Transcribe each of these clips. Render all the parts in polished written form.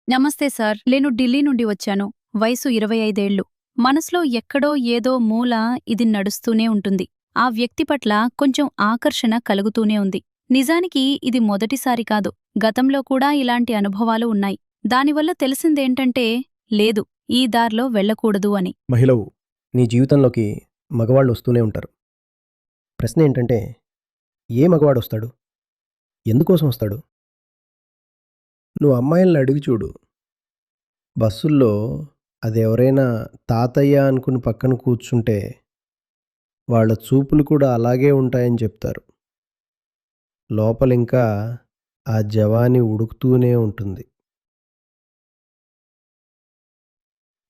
నమస్తే సార్. నేను ఢిల్లీ నుండి వచ్చాను. వయసు 25 ఏళ్లు. మనసులో ఎక్కడో ఏదో మూల ఇది నడుస్తూనే ఉంటుంది. ఆ వ్యక్తి పట్ల కొంచెం ఆకర్షణ కలుగుతూనే ఉంది. నిజానికి ఇది మొదటిసారి కాదు. గతంలో కూడా ఇలాంటి అనుభవాలు ఉన్నాయి. దానివల్ల తెలిసిందేంటంటే లేదు, ఈ దారిలో వెళ్ళకూడదు అని. మహిళవు నీ జీవితంలోకి మగవాళ్ళు వస్తూనే ఉంటారు. ప్రశ్న ఏంటంటే, ఏ మగవాడు వస్తాడు? ఎందుకోసం వస్తాడు? నువ్వు అమ్మాయిల్ని అడిగి చూడు. బస్సుల్లో అది ఎవరైనా తాతయ్య అనుకుని పక్కన కూర్చుంటే వాళ్ళ చూపులు కూడా అలాగే ఉంటాయని చెప్తారు. లోపలింకా ఆ జవాని ఉడుకుతూనే ఉంటుంది.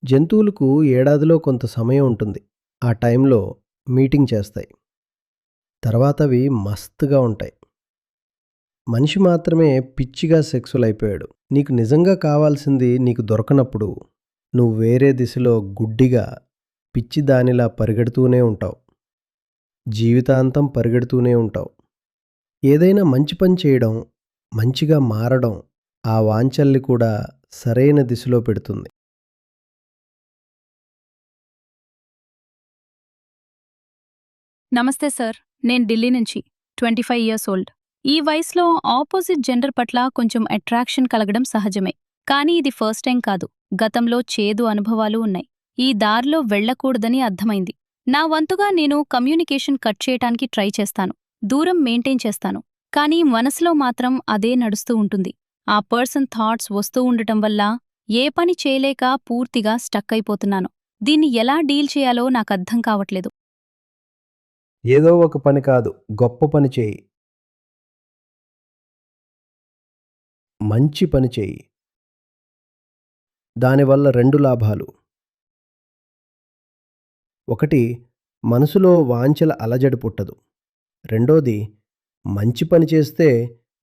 జంతువులకు ఏడాదిలో కొంత సమయం ఉంటుంది. ఆ టైంలో మీటింగ్ చేస్తాయి. తర్వాత అవి మస్తుగా ఉంటాయి. మనిషి మాత్రమే పిచ్చిగా సెక్సువల్ అయిపోయాడు. నీకు నిజంగా కావాల్సింది నీకు దొరకనప్పుడు నువ్వు వేరే దిశలో గుడ్డిగా పిచ్చి దానిలా పరిగెడుతూనే ఉంటావు. జీవితాంతం పరిగెడుతూనే ఉంటావు. ఏదైనా మంచి పని చేయడం, మంచిగా మారడం ఆ వాంఛల్ని కూడా సరైన దిశలో పెడుతుంది. నమస్తే సార్. నేను ఢిల్లీ నుంచి. 25 ఇయర్స్ ఓల్డ్. ఈ వయసులో ఆపోజిట్ జెండర్ పట్ల కొంచెం అట్రాక్షన్ కలగడం సహజమే. కానీ ఇది ఫస్ట్ టైం కాదు. గతంలో చేదు అనుభవాలు ఉన్నాయి. ఈ దారిలో వెళ్ళకూడదని అర్థమైంది. నా వంతుగా నేను కమ్యూనికేషన్ కట్ చేయటానికి ట్రై చేస్తాను. దూరం మెయింటైన్ చేస్తాను. కానీ మనసులో మాత్రం అదే నడుస్తూ ఉంటుంది. ఆ పర్సన్ థాట్స్ వస్తూ ఉండటం వల్ల ఏ పని చేయలేక పూర్తిగా స్టక్ అయిపోతున్నాను. దీన్ని ఎలా డీల్ చేయాలో నాకర్థం కావట్లేదు. ఏదో ఒక పని కాదు, గొప్ప పని చేయి. మంచి పని చేయి. దానివల్ల 2 లాభాలు. ఒకటి, మనసులో వాంఛల అలజడి పుట్టదు. రెండోది, మంచి పని చేస్తే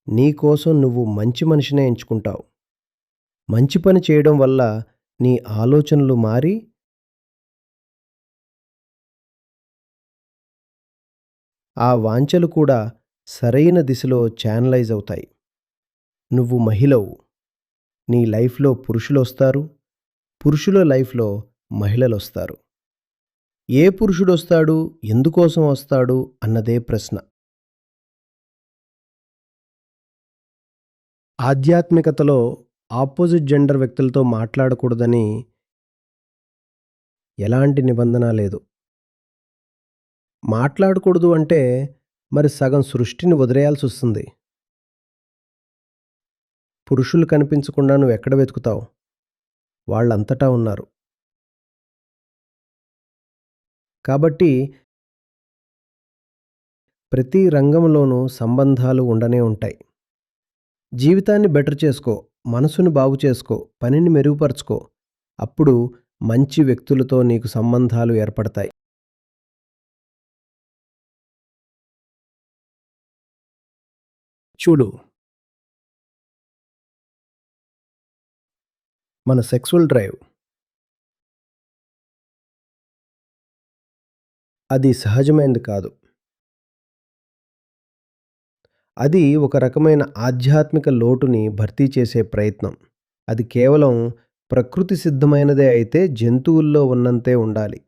నీ కోసం నువ్వు మంచి మనిషినే ఎంచుకుంటావు. మంచి పని చేయడం వల్ల నీ ఆలోచనలు మారి ఆ వాంఛలు కూడా సరైన దిశలో ఛానలైజ్ అవుతాయి. నువ్వు మహిళవు. నీ లైఫ్లో పురుషులొస్తారు. పురుషుల లైఫ్లో మహిళలొస్తారు. ఏ పురుషుడొస్తాడు, ఎందుకోసం వస్తాడు అన్నదే ప్రశ్న. ఆధ్యాత్మికతలో ఆపోజిట్ జెండర్ వ్యక్తులతో మాట్లాడకూడదని ఎలాంటి నిబంధన లేదు. మాట్లాడకూడదు అంటే మరి సగం సృష్టిని వదిలేయాల్సొస్తుంది. పురుషులు కనిపించకుండా నువ్వెక్కడ వెతుకుతావు? వాళ్ళంతటా ఉన్నారు. కాబట్టి ప్రతి రంగంలోనూ సంబంధాలు ఉండనే ఉంటాయి. జీవితాన్ని బెటర్ చేసుకో, మనసుని బాగు చేసుకో, పనిని మెరుగుపరుచుకో. అప్పుడు మంచి వ్యక్తులతో నీకు సంబంధాలు ఏర్పడతాయి. చూడు, మన సెక్సువల్ డ్రైవ్ అది సహజమైనది కాదు. అది ఒక రకమైన ఆధ్యాత్మిక లోటుని భర్తీ చేసే ప్రయత్నం. అది కేవలం ప్రకృతి సిద్ధమైనదే అయితే జంతువుల్లో ఉన్నంతే ఉండాలి.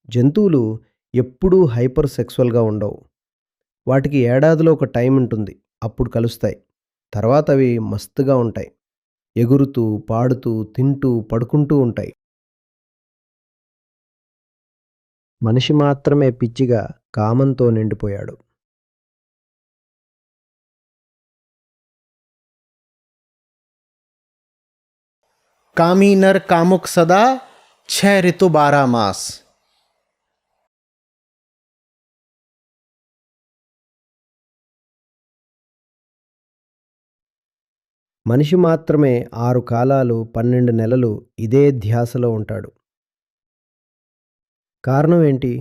జంతువులు ఎప్పుడూ హైపర్ సెక్సువల్గా ఉండవు. వాటికి ఏడాదిలో ఒక టైం ఉంటుంది. అప్పుడు కలుస్తాయి. తర్వాత అవి మస్తుగా ఉంటాయి. ఎగురుతూ, పాడుతూ, తింటూ, పడుకుంటూ ఉంటాయి. మనిషి మాత్రమే పిచ్చిగా కామంతో నిండిపోయాడు. कामी नर कामुक सदा 6 ऋतु 12 मास। మనిషి మాత్రమే 6 కాలాలు 12 నెలలు ఇదే ధ్యాసలో ఉంటాడు. కారణం ఏంటి?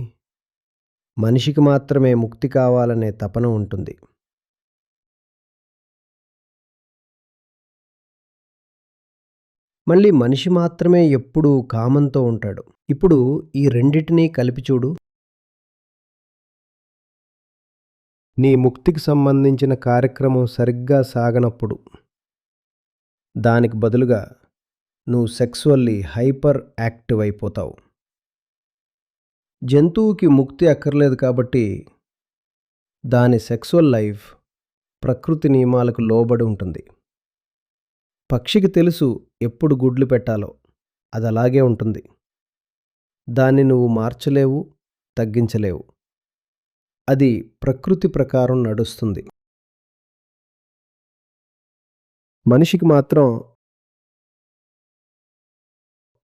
మనిషికి మాత్రమే ముక్తి కావాలనే తపన ఉంటుంది. మళ్ళీ మనిషి మాత్రమే ఎప్పుడూ కామంతో ఉంటాడు. ఇప్పుడు ఈ రెండిటినీ కలిపి చూడు. నీ ముక్తికి సంబంధించిన కార్యక్రమం సరిగ్గా సాగనప్పుడు దానికి బదులుగా నువ్వు సెక్సువల్లీ హైపర్ యాక్టివ్ అయిపోతావు. జంతువుకి ముక్తి అక్కర్లేదు కాబట్టి దాని సెక్సువల్ లైఫ్ ప్రకృతి నియమాలకు లోబడి ఉంటుంది. పక్షికి తెలుసు ఎప్పుడు గుడ్లు పెట్టాలో, అది అలాగే ఉంటుంది. దాన్ని నువ్వు మార్చలేవు, తగ్గించలేవు. అది ప్రకృతి ప్రకారం నడుస్తుంది. మనిషికి మాత్రం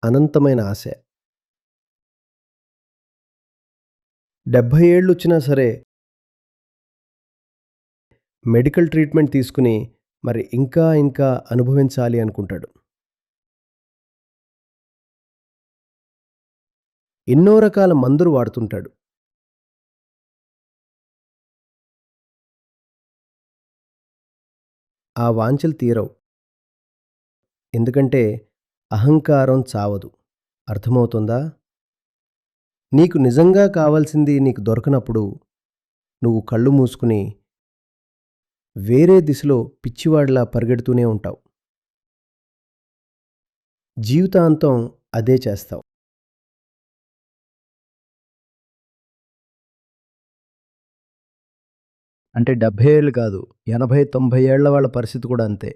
అనంతమైన ఆశ. 70 ఏళ్ళు వచ్చినా సరే మెడికల్ ట్రీట్మెంట్ తీసుకుని మరి ఇంకా ఇంకా అనుభవించాలి అనుకుంటాడు. ఎన్నో రకాల మందులు వాడుతుంటాడు. ఆ వాంఛలు తీరవు. ఎందుకంటే అహంకారం చావదు. అర్థమవుతుందా? నీకు నిజంగా కావాల్సింది నీకు దొరకనప్పుడు నువ్వు కళ్ళు మూసుకుని వేరే దిశలో పిచ్చివాడిలా పరిగెడుతూనే ఉంటావు. జీవితాంతం అదే చేస్తావు. అంటే 70 ఏళ్ళు కాదు, 80-90 ఏళ్ల వాళ్ళ పరిస్థితి కూడా అంతే.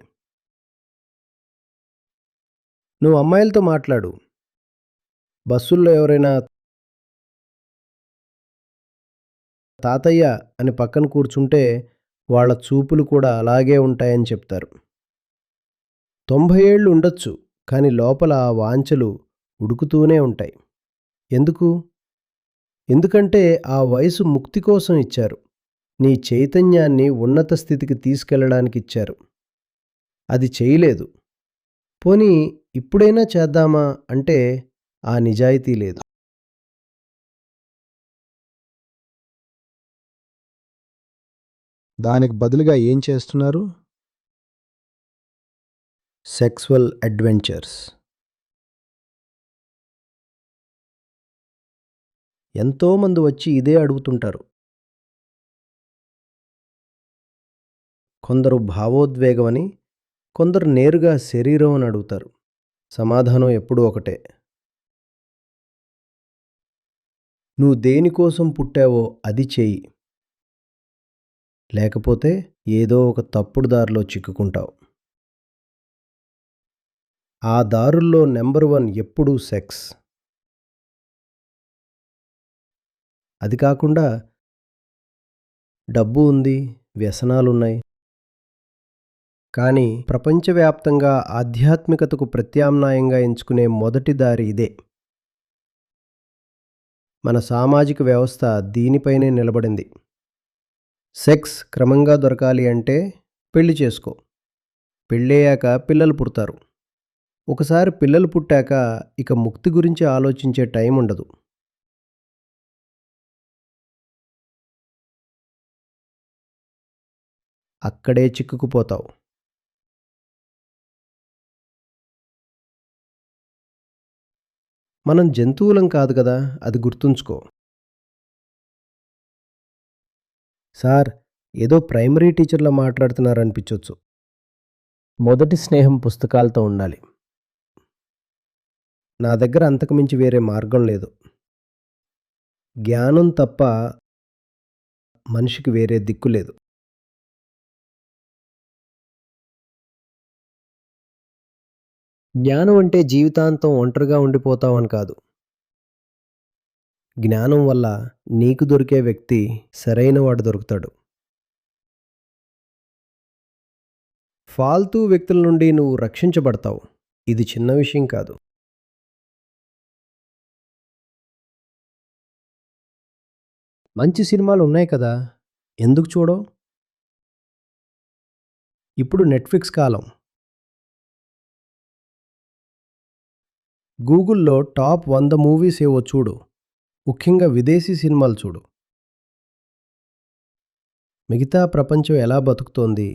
నువ్వు అమ్మాయిలతో మాట్లాడు. బస్సుల్లో ఎవరైనా తాతయ్య అని పక్కన కూర్చుంటే వాళ్ళ చూపులు కూడా అలాగే ఉంటాయని చెప్తారు. 90 ఏళ్ళు ఉండొచ్చు, కానీ లోపల ఆ వాంఛలు ఉడుకుతూనే ఉంటాయి. ఎందుకు? ఎందుకంటే ఆ వయసు ముక్తి కోసం ఇచ్చారు. నీ చైతన్యాన్ని ఉన్నత స్థితికి తీసుకెళ్లడానికి ఇచ్చారు. అది చేయలేదు. పోనీ ఇప్పుడైనా చేద్దామా అంటే ఆ నిజాయితీ లేదు. దానికి బదులుగా ఏం చేస్తున్నారు? Sexual adventures. ఎంతోమంది వచ్చి ఇదే అడుగుతుంటారు. కొందరు భావోద్వేగమని, కొందరు నేరుగా శరీరం అని అడుగుతారు. సమాధానం ఎప్పుడూ ఒకటే. నువ్వు దేనికోసం పుట్టావో అది చెయ్యి. లేకపోతే ఏదో ఒక తప్పుడు దారిలో చిక్కుకుంటావు. ఆ దారుల్లో నెంబర్ 1 ఎప్పుడూ సెక్స్. అది కాకుండా డబ్బు ఉంది, వ్యసనాలున్నాయి. కానీ ప్రపంచవ్యాప్తంగా ఆధ్యాత్మికతకు ప్రత్యామ్నాయంగా ఎంచుకునే మొదటి దారి ఇదే. మన సామాజిక వ్యవస్థ దీనిపైనే నిలబడింది. సెక్స్ క్రమంగా దొరకాలి అంటే పెళ్లి చేసుకో. పెళ్ళయ్యాక పిల్లలు పుడతారు. ఒకసారి పిల్లలు పుట్టాక ఇక ముక్తి గురించి ఆలోచించే టైం ఉండదు. అక్కడే చిక్కుకుపోతావు. మనం జంతువులం కాదు కదా, అది గుర్తుంచుకో. సార్, ఏదో ప్రైమరీ టీచర్లా మాట్లాడుతున్నారనిపించవచ్చు. మొదటి స్నేహం పుస్తకాలతో ఉండాలి. నా దగ్గర అంతకుమించి వేరే మార్గం లేదు. జ్ఞానం తప్ప మనిషికి వేరే దిక్కు లేదు. జ్ఞానం అంటే జీవితాంతం ఒంటరిగా ఉండిపోతావని కాదు. జ్ఞానం వల్ల నీకు దొరికే వ్యక్తి సరైన వాడు దొరుకుతాడు. ఫాల్తూ వ్యక్తుల నుండి నువ్వు రక్షించబడతావు. ఇది చిన్న విషయం కాదు. మంచి సినిమాలు ఉన్నాయి కదా, ఎందుకు చూడవు? ఇప్పుడు నెట్ఫ్లిక్స్ కాలం. గూగుల్లో టాప్ 100 మూవీస్ ఏవో చూడు. ముఖ్యంగా విదేశీ సినిమాలు చూడు. మిగతా ప్రపంచం ఎలా బతుకుతోంది,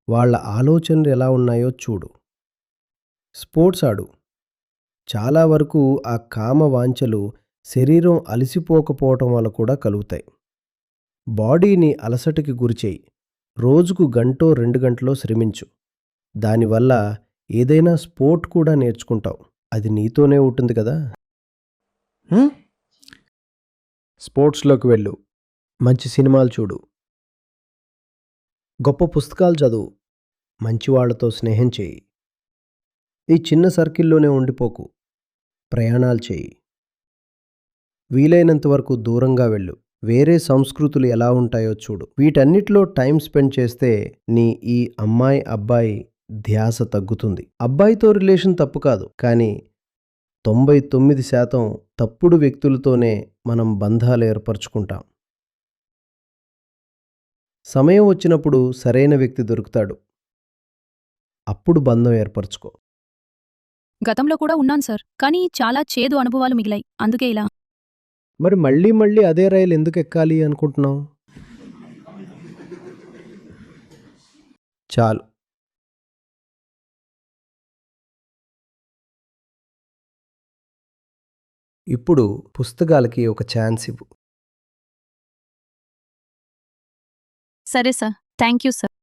వాళ్ళ ఆలోచనలు ఎలా ఉన్నాయో చూడు. స్పోర్ట్స్ ఆడు. చాలా వరకు ఆ కామ వాంఛలు శరీరం అలసిపోకపోవటం వల్ల కూడా కలుగుతాయి. బాడీని అలసటకి గురిచేయి. రోజుకు 1-2 గంటలో శ్రమించు. దానివల్ల ఏదైనా స్పోర్ట్ కూడా నేర్చుకుంటావు. అది నీతోనే ఉంటుంది కదా. हम्म స్పోర్ట్స్లోకి వెళ్ళు, మంచి సినిమాలు చూడు, గొప్ప పుస్తకాలు చదువు, మంచి వాళ్ళతో స్నేహం చేయి. ఈ చిన్న సర్కిల్లోనే ఉండిపోకు, ప్రయాణాలు చేయి. వీలైనంత వరకు దూరంగా వెళ్ళు, వేరే సంస్కృతులు ఎలా ఉంటాయో చూడు. వీటన్నిటిలో టైం స్పెండ్ చేస్తే నీ ఈ అమ్మాయి అబ్బాయి ధ్యాస తగ్గుతుంది. అబ్బాయితో రిలేషన్ తప్పు కాదు, కానీ 99% తప్పుడు వ్యక్తులతోనే మనం బంధాలు ఏర్పరచుకుంటాం. సమయం వచ్చినప్పుడు సరైన వ్యక్తి దొరుకుతాడు, అప్పుడు బంధం ఏర్పరచుకో. గతంలో కూడా ఉన్నాను సార్, కానీ చాలా చేదు అనుభవాలు మిగిలాయి. అందుకే ఇలా. మరి మళ్ళీ మళ్ళీ అదే రైలు ఎందుకు ఎక్కాలి అనుకుంటున్నావు? చాలు. ఇప్పుడు పుస్తకాలకి ఒక ఛాన్స్ ఇవ్వు. సరే సార్, థ్యాంక్ యూ సార్.